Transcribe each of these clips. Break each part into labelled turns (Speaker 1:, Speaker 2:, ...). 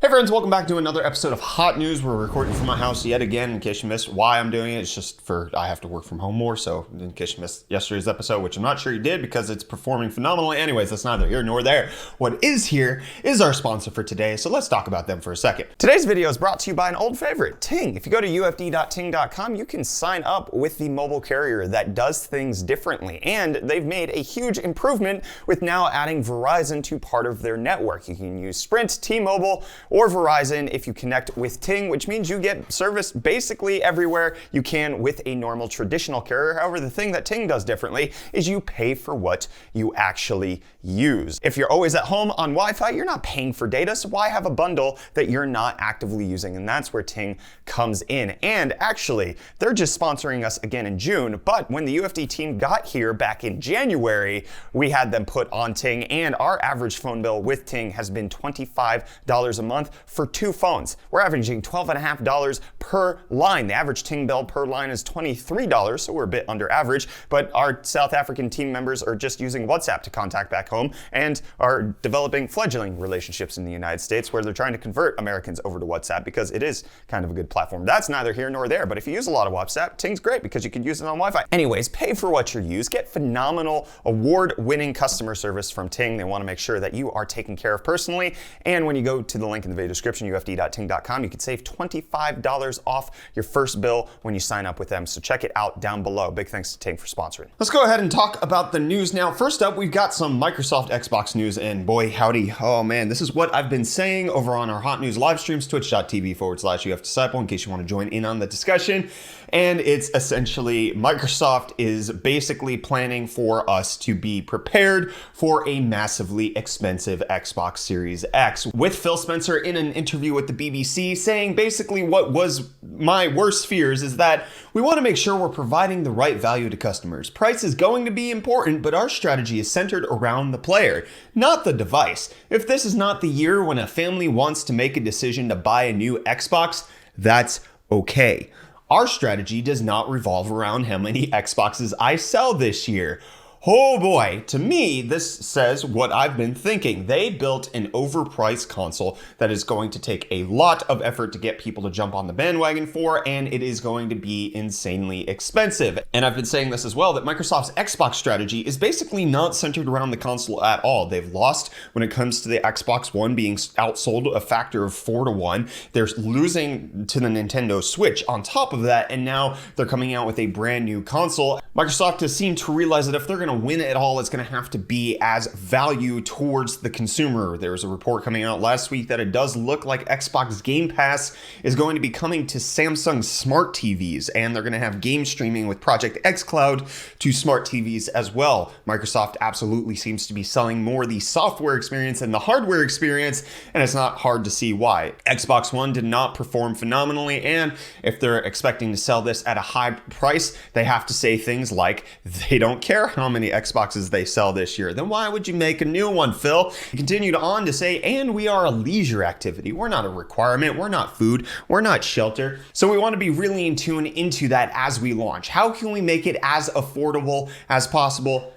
Speaker 1: Hey friends, welcome back to another episode of Hot News. We're recording from my house yet again. In case you missed why I'm doing it, it's just I have to work from home more. So in case you missed yesterday's episode, which I'm not sure you did because it's performing phenomenally. Anyways, that's neither here nor there. What is here is our sponsor for today. So let's talk about them for a second. Today's video is brought to you by an old favorite, Ting. If you go to ufd.ting.com, you can sign up with the mobile carrier that does things differently. And they've made a huge improvement with now adding Verizon to part of their network. You can use Sprint, T-Mobile, or Verizon if you connect with Ting, which means you get service basically everywhere you can with a normal traditional carrier. However, the thing that Ting does differently is you pay for what you actually use. If you're always at home on Wi-Fi, you're not paying for data, so why have a bundle that you're not actively using? And that's where Ting comes in. And actually, they're just sponsoring us again in June, but when the UFD team got here back in January, we had them put on Ting, and our average phone bill with Ting has been $25 a month for 2 phones. We're averaging $12.50 per line. The average Ting bill per line is $23, so we're a bit under average, but our South African team members are just using WhatsApp to contact back home and are developing fledgling relationships in the United States where they're trying to convert Americans over to WhatsApp because it is kind of a good platform. That's neither here nor there, but if you use a lot of WhatsApp, Ting's great because you can use it on Wi-Fi. Anyways, pay for what you use. Get phenomenal, award-winning customer service from Ting. They want to make sure that you are taken care of personally, and when you go to the link in the video description, ufd.ting.com, you can save $25 off your first bill when you sign up with them. So check it out down below. Big thanks to Ting for sponsoring. Let's go ahead and talk about the news now. First up, we've got some Microsoft Xbox news, and boy howdy, oh man, this is what I've been saying over on our Hot News live streams, twitch.tv/UFDisciple, in case you want to join in on the discussion. And it's essentially Microsoft is basically planning for us to be prepared for a massively expensive Xbox Series X, with Phil Spencer in an interview with the BBC saying basically what was my worst fears is that we want to make sure we're providing the right value to customers. Price is going to be important, but our strategy is centered around the player, not the device. If this is not the year when a family wants to make a decision to buy a new Xbox, that's okay. Our strategy does not revolve around how many Xboxes I sell this year. Oh boy, to me, this says what I've been thinking. They built an overpriced console that is going to take a lot of effort to get people to jump on the bandwagon for, and it is going to be insanely expensive. And I've been saying this as well, that Microsoft's Xbox strategy is basically not centered around the console at all. They've lost when it comes to the Xbox One being outsold a factor of 4-1. They're losing to the Nintendo Switch on top of that, and now they're coming out with a brand new console. Microsoft has seemed to realize that if they're going to win at all, it's going to have to be as value towards the consumer. There was a report coming out last week that it does look like Xbox Game Pass is going to be coming to Samsung smart TVs, and they're going to have game streaming with Project xCloud to smart TVs as well. Microsoft absolutely seems to be selling more the software experience than the hardware experience, and it's not hard to see why. Xbox One did not perform phenomenally, and if they're expecting to sell this at a high price, they have to say things like they don't care how many Xboxes they sell this year. Then why would you make a new one, Phil? He continued on to say, and we are a leisure activity. We're not a requirement. We're not food. We're not shelter. So we want to be really in tune into that as we launch. How can we make it as affordable as possible?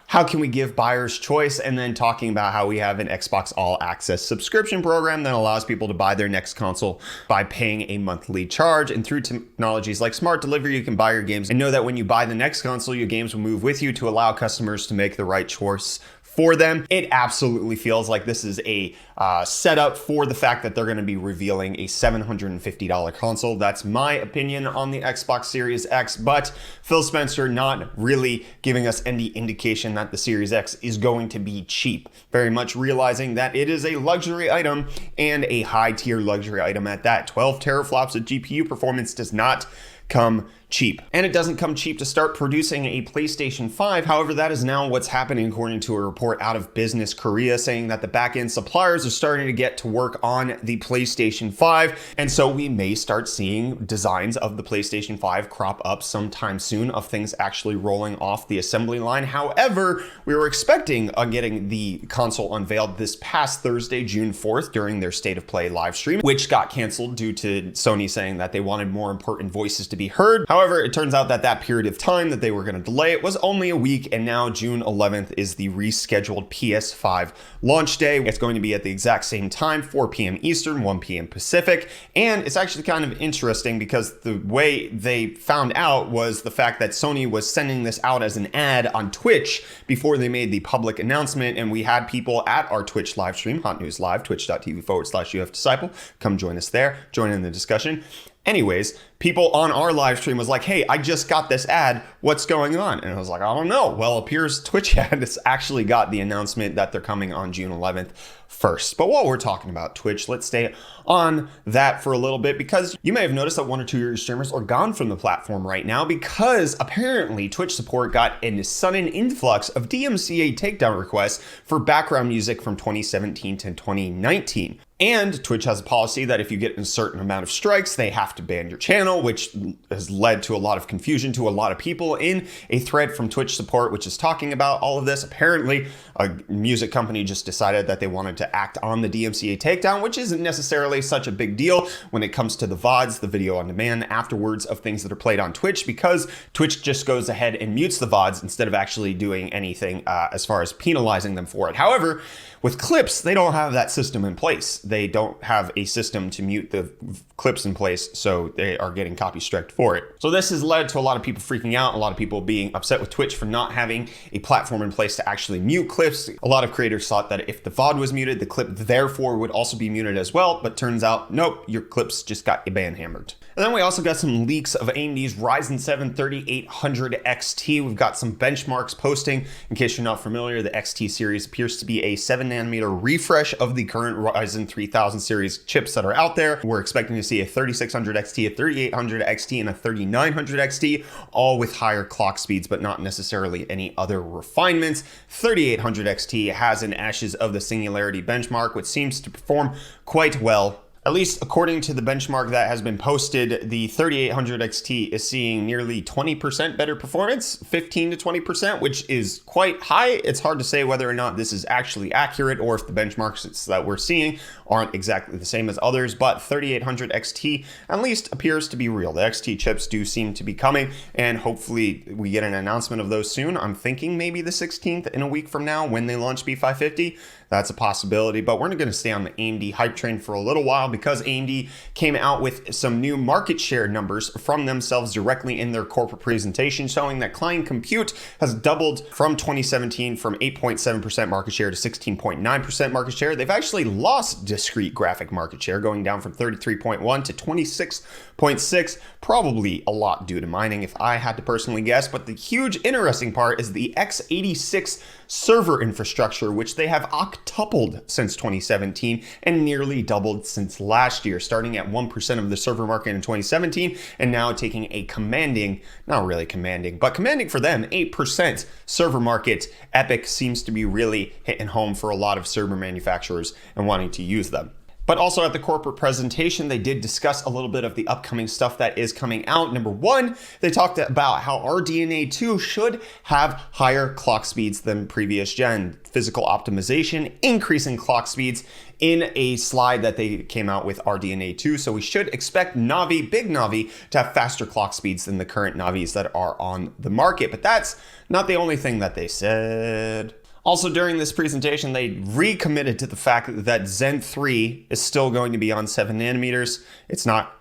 Speaker 1: How can we give buyers choice? And then talking about how we have an Xbox All Access subscription program that allows people to buy their next console by paying a monthly charge. And through technologies like smart delivery, you can buy your games and know that when you buy the next console, your games will move with you to allow customers to make the right choice for them. It absolutely feels like this is a setup for the fact that they're going to be revealing a $750 console. That's my opinion on the Xbox Series X, but Phil Spencer not really giving us any indication that the Series X is going to be cheap. Very much realizing that it is a luxury item and a high tier luxury item at that. 12 teraflops of GPU performance does not come cheap. And it doesn't come cheap to start producing a PlayStation 5. However, that is now what's happening according to a report out of Business Korea saying that the back-end suppliers are starting to get to work on the PlayStation 5. And so we may start seeing designs of the PlayStation 5 crop up sometime soon of things actually rolling off the assembly line. However, we were expecting on getting the console unveiled this past Thursday, June 4th, during their State of Play live stream, which got canceled due to Sony saying that they wanted more important voices to be heard. However, it turns out that that period of time that they were going to delay it was only a week, and now June 11th is the rescheduled PS5 launch day. It's going to be at the exact same time, 4 p.m. Eastern, 1 p.m. Pacific, and it's actually kind of interesting because the way they found out was the fact that Sony was sending this out as an ad on Twitch before they made the public announcement, and we had people at our Twitch live stream, Hot News Live, twitch.tv/UFDisciple. Come join us there, join in the discussion. Anyways, people on our live stream was like, hey, I just got this ad. What's going on? And I was like, I don't know. Well, it appears Twitch has actually got the announcement that they're coming on June 11th first. But while we're talking about Twitch, let's stay on that for a little bit, because you may have noticed that 1 or 2 of your streamers are gone from the platform right now because apparently Twitch support got a sudden influx of DMCA takedown requests for background music from 2017 to 2019. And Twitch has a policy that if you get a certain amount of strikes, they have to ban your channel, which has led to a lot of confusion to a lot of people. In a thread from Twitch support, which is talking about all of this, apparently a music company just decided that they wanted to act on the DMCA takedown, which isn't necessarily such a big deal when it comes to the VODs, the video on demand afterwards of things that are played on Twitch, because Twitch just goes ahead and mutes the VODs instead of actually doing anything as far as penalizing them for it. However, with clips, they don't have that system in place. They don't have a system to mute the clips in place, so they are getting copy striked for it. So this has led to a lot of people freaking out, a lot of people being upset with Twitch for not having a platform in place to actually mute clips. A lot of creators thought that if the VOD was muted, the clip therefore would also be muted as well, but turns out, nope, your clips just got ban hammered. And then we also got some leaks of AMD's Ryzen 7 3800 XT. We've got some benchmarks posting. In case you're not familiar, the XT series appears to be a 7nm refresh of the current Ryzen 3000 series chips that are out there. We're expecting to see a 3600 XT, a 3800 XT, and a 3900 XT, all with higher clock speeds, but not necessarily any other refinements. 3800 XT has an Ashes of the Singularity benchmark, which seems to perform quite well. At least according to the benchmark that has been posted, the 3800 XT is seeing nearly 20% better performance, 15 to 20%, which is quite high. It's hard to say whether or not this is actually accurate or if the benchmarks that we're seeing aren't exactly the same as others, but 3800 XT at least appears to be real. The XT chips do seem to be coming, and hopefully we get an announcement of those soon. I'm thinking maybe the 16th in a week from now when they launch B550. That's a possibility, but we're going to stay on the AMD hype train for a little while because AMD came out with some new market share numbers from themselves directly in their corporate presentation, showing that client compute has doubled from 2017 from 8.7% market share to 16.9% market share. They've actually lost discrete graphic market share, going down from 33.1 to 26.6, probably a lot due to mining if I had to personally guess. But the huge interesting part is the x86 server infrastructure, which they have octupled since 2017 and nearly doubled since last year, starting at 1% of the server market in 2017 and now taking a commanding, not really commanding, but commanding for them, 8% server market. EPYC seems to be really hitting home for a lot of server manufacturers and wanting to use them. But also at the corporate presentation, they did discuss a little bit of the upcoming stuff that is coming out. Number one, they talked about how RDNA 2 should have higher clock speeds than previous gen. Physical optimization, increasing clock speeds in a slide that they came out with RDNA 2. So we should expect Navi, big Navi, to have faster clock speeds than the current Navis that are on the market. But that's not the only thing that they said. Also, during this presentation, they recommitted to the fact that Zen 3 is still going to be on 7 nanometers. It's not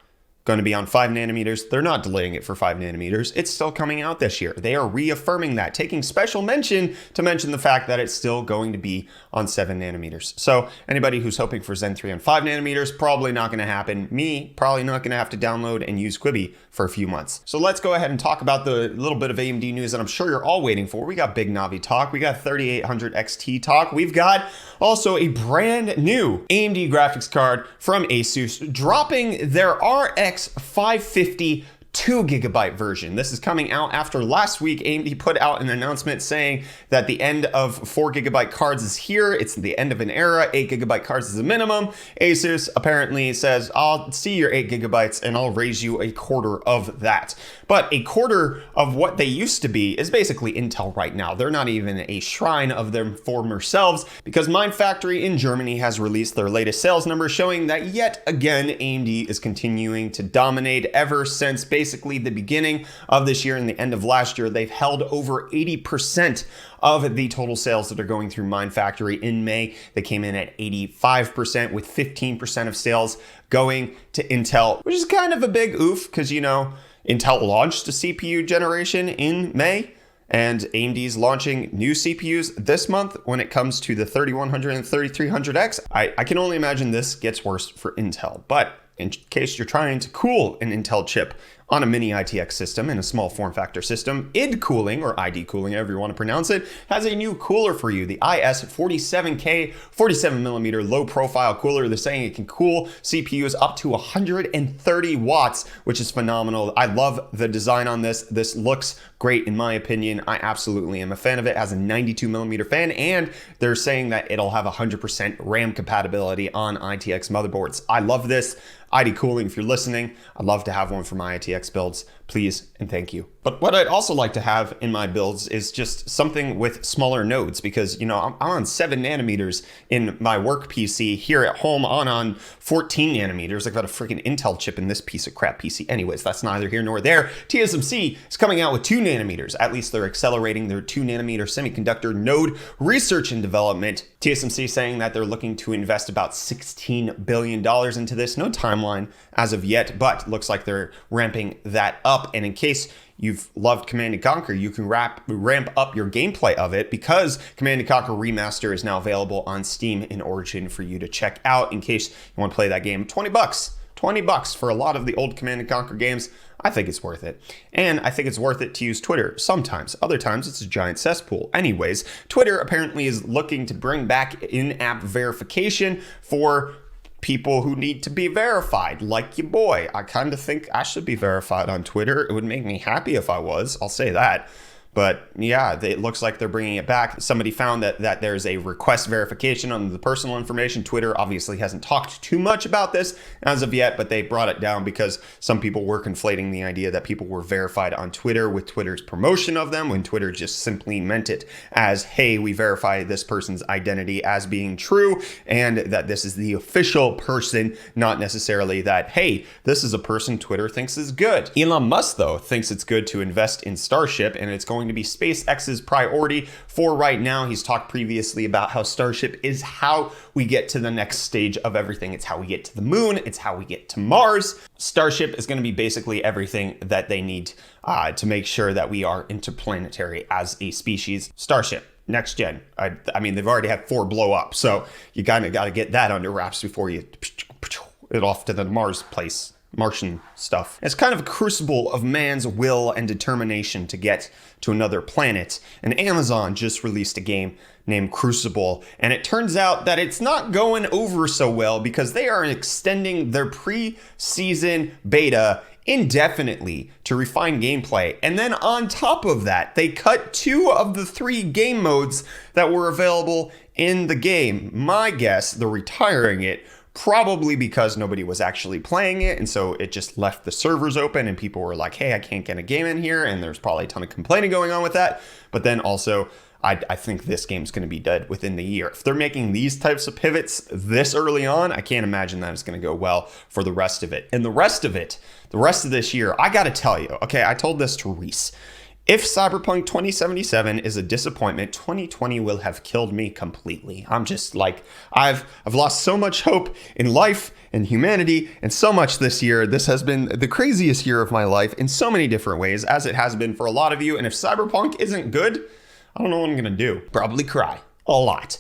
Speaker 1: going to be on 5 nanometers. They're not delaying it for 5 nanometers. It's still coming out this year. They are reaffirming that, taking special mention to mention the fact that it's still going to be on 7 nanometers. So anybody who's hoping for Zen 3 on 5 nanometers, probably not going to happen. Me, probably not going to have to download and use Quibi for a few months. So let's go ahead and talk about the little bit of AMD news that I'm sure you're all waiting for. We got big Navi talk. We got 3800 XT talk. We've got also a brand new AMD graphics card from ASUS dropping their RX 550 2GB version. This is coming out after last week AMD put out an announcement saying that the end of 4GB cards is here. It's the end of an era. 8GB cards is a minimum. ASUS apparently says, I'll see your 8GB and I'll raise you a quarter of that. But a quarter of what they used to be is basically Intel right now. They're not even a shrine of their former selves, because Mind Factory in Germany has released their latest sales numbers showing that yet again AMD is continuing to dominate ever since basically basically the beginning of this year and the end of last year, they've held over 80% of the total sales that are going through Mind Factory in May. They came in at 85% with 15% of sales going to Intel, which is kind of a big oof because, you know, Intel launched a CPU generation in May. And AMD's launching new CPUs this month when it comes to the 3100 and 3300X. I can only imagine this gets worse for Intel. But in case you're trying to cool an Intel chip on a mini ITX system in a small form factor system, ID Cooling, or ID Cooling, however you want to pronounce it, has a new cooler for you, the IS47K 47mm low profile cooler. They're saying it can cool CPUs up to 130 watts, which is phenomenal. I love the design on this. This looks great in my opinion. I absolutely am a fan of it. It has a 92mm fan, and they're saying that it'll have 100% RAM compatibility on ITX motherboards. I love this. ID Cooling, if you're listening, I'd love to have one for my ITX builds. Please and thank you. But what I'd also like to have in my builds is just something with smaller nodes, because, you know, I'm on 7 nanometers in my work PC. Here at home, on 14 nanometers. I've got a freaking Intel chip in this piece of crap PC. Anyways, that's neither here nor there. TSMC is coming out with 2 nanometers. At least they're accelerating their 2 nanometer semiconductor node research and development. TSMC saying that they're looking to invest about $16 billion into this. No timeline as of yet, but looks like they're ramping that up. And in case you've loved Command & Conquer, you can ramp up your gameplay of it, because Command & Conquer Remaster is now available on Steam and Origin for you to check out in case you want to play that game. $20 for a lot of the old Command & Conquer games. I think it's worth it. And I think it's worth it to use Twitter sometimes. Other times it's a giant cesspool. Anyways, Twitter apparently is looking to bring back in-app verification for people who need to be verified, like your boy. I kind of think I should be verified on Twitter. It would make me happy if I was, I'll say that. But yeah, it looks like they're bringing it back. Somebody found that there's a request verification on the personal information. Twitter obviously hasn't talked too much about this as of yet, but they brought it down because some people were conflating the idea that people were verified on Twitter with Twitter's promotion of them, when Twitter just simply meant it as, hey, we verify this person's identity as being true, and that this is the official person, not necessarily that, hey, this is a person Twitter thinks is good. Elon Musk, though, thinks it's good to invest in Starship, and it's going to be SpaceX's priority for right now. He's talked previously about how Starship is how we get to the next stage of everything. It's how we get to the moon. It's how we get to Mars. Starship is going to be basically everything that they need to make sure that we are interplanetary as a species. Starship. Next gen. I mean, they've already had 4 blow up, so you kind of got to get that under wraps before you it off to the Mars place. Martian stuff. It's kind of a crucible of man's will and determination to get to another planet. And Amazon just released a game named Crucible, and it turns out that it's not going over so well because they are extending their pre-season beta indefinitely to refine gameplay. And then on top of that, they cut 2 of the 3 game modes that were available in the game. My guess, they're retiring it, probably because nobody was actually playing it, and so it just left the servers open and people were like, hey, I can't get a game in here, and there's probably a ton of complaining going on with that. But then also, I think this game's going to be dead within the year. If they're making these types of pivots this early on, I can't imagine that it's going to go well for the rest of it. And the rest of this year, I got to tell you, okay, I told this to Reece. If Cyberpunk 2077 is a disappointment, 2020 will have killed me completely. I'm just like, I've lost so much hope in life and humanity, and so much this year. This has been the craziest year of my life in so many different ways, as it has been for a lot of you. And if Cyberpunk isn't good, I don't know what I'm gonna do. Probably cry a lot.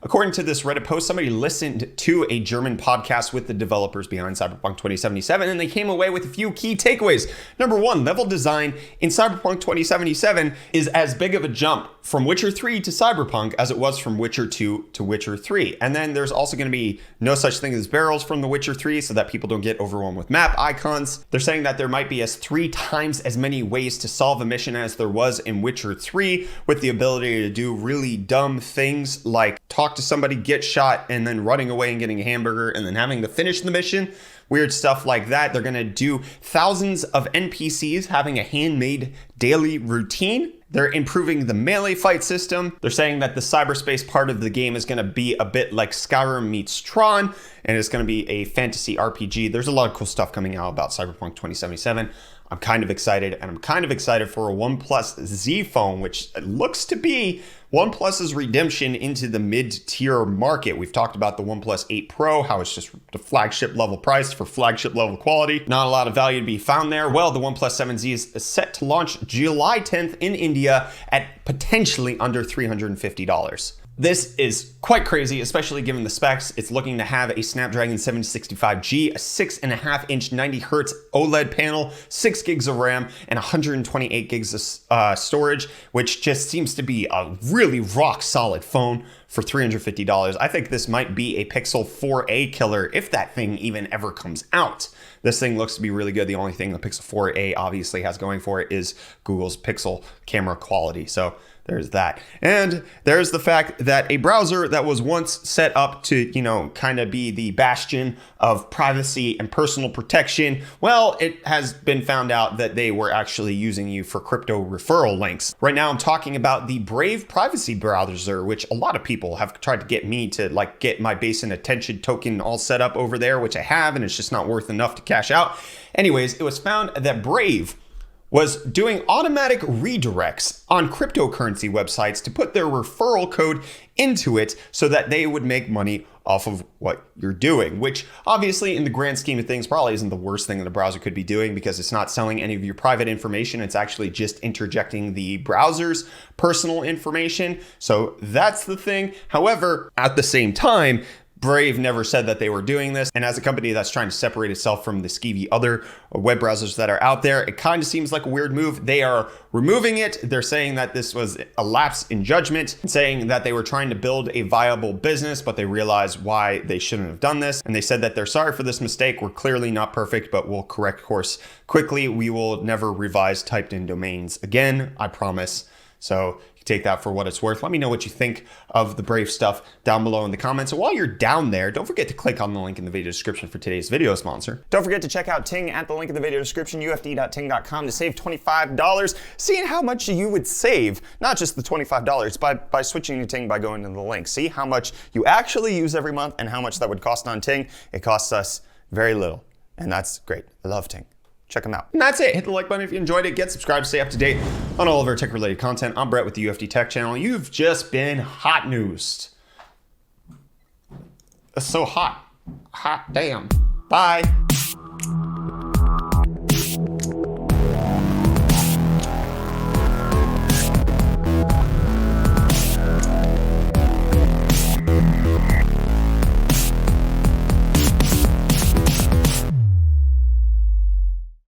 Speaker 1: According to this Reddit post, somebody listened to a German podcast with the developers behind Cyberpunk 2077, and they came away with a few key takeaways. Number 1, level design in Cyberpunk 2077 is as big of a jump from Witcher 3 to Cyberpunk as it was from Witcher 2 to Witcher 3. And then there's also going to be no such thing as barrels from the Witcher 3 so that people don't get overwhelmed with map icons. They're saying that there might be 3 times as many ways to solve a mission as there was in Witcher 3, with the ability to do really dumb things like talk to somebody, get shot, and then running away and getting a hamburger and then having to finish the mission. Weird stuff like that. They're going to do thousands of NPCs having a handmade daily routine. They're improving the melee fight system. They're saying that the cyberspace part of the game is going to be a bit like Skyrim meets Tron. and it's going to be a fantasy RPG. There's a lot of cool stuff coming out about Cyberpunk 2077. I'm kind of excited, and I'm kind of excited for a OnePlus Z phone, which looks to be OnePlus's redemption into the mid-tier market. We've talked about the OnePlus 8 Pro, how it's just the flagship level price for flagship level quality. Not a lot of value to be found there. Well, the OnePlus 7Z is set to launch July 10th in India at potentially under $350. This is quite crazy, especially given the specs. It's looking to have a Snapdragon 765G, a 6.5-inch 90Hz OLED panel, 6 gigs of RAM, and 128 gigs of storage, which just seems to be a really rock-solid phone for $350. I think this might be a Pixel 4a killer if that thing even ever comes out. This thing looks to be really good. The only thing the Pixel 4a obviously has going for it is Google's Pixel camera quality. So there's that. And there's the fact that a browser that was once set up to, kind of be the bastion of privacy and personal protection, well, it has been found out that they were actually using you for crypto referral links. Right now, I'm talking about the Brave privacy browser, which a lot of people have tried to get me to get my base and attention token all set up over there, which I have, and it's just not worth enough to cash out. Anyways, it was found that Brave was doing automatic redirects on cryptocurrency websites to put their referral code into it so that they would make money off of what you're doing, which obviously in the grand scheme of things probably isn't the worst thing that a browser could be doing, because it's not selling any of your private information. It's actually just interjecting the browser's personal information. So that's the thing. However, at the same time, Brave never said that they were doing this. And as a company that's trying to separate itself from the skeevy other web browsers that are out there, it kind of seems like a weird move. They are removing it. They're saying that this was a lapse in judgment, saying that they were trying to build a viable business, but they realized why they shouldn't have done this. And they said that they're sorry for this mistake. We're clearly not perfect, but we'll correct course quickly. We will never revise typed in domains again, I promise. So take that for what it's worth. Let me know what you think of the Brave stuff down below in the comments. And while you're down there, don't forget to click on the link in the video description for today's video sponsor. Don't forget to check out Ting at the link in the video description, ufd.ting.com, to save $25. Seeing how much you would save, not just the $25, by switching to Ting by going to the link. See how much you actually use every month and how much that would cost on Ting. It costs us very little, and that's great. I love Ting. Check them out. And that's it. Hit the like button if you enjoyed it. Get subscribed to stay up to date on all of our tech-related content. I'm Brett with the UFD Tech Channel. You've just been hot newsed. It's so hot. Hot damn. Bye.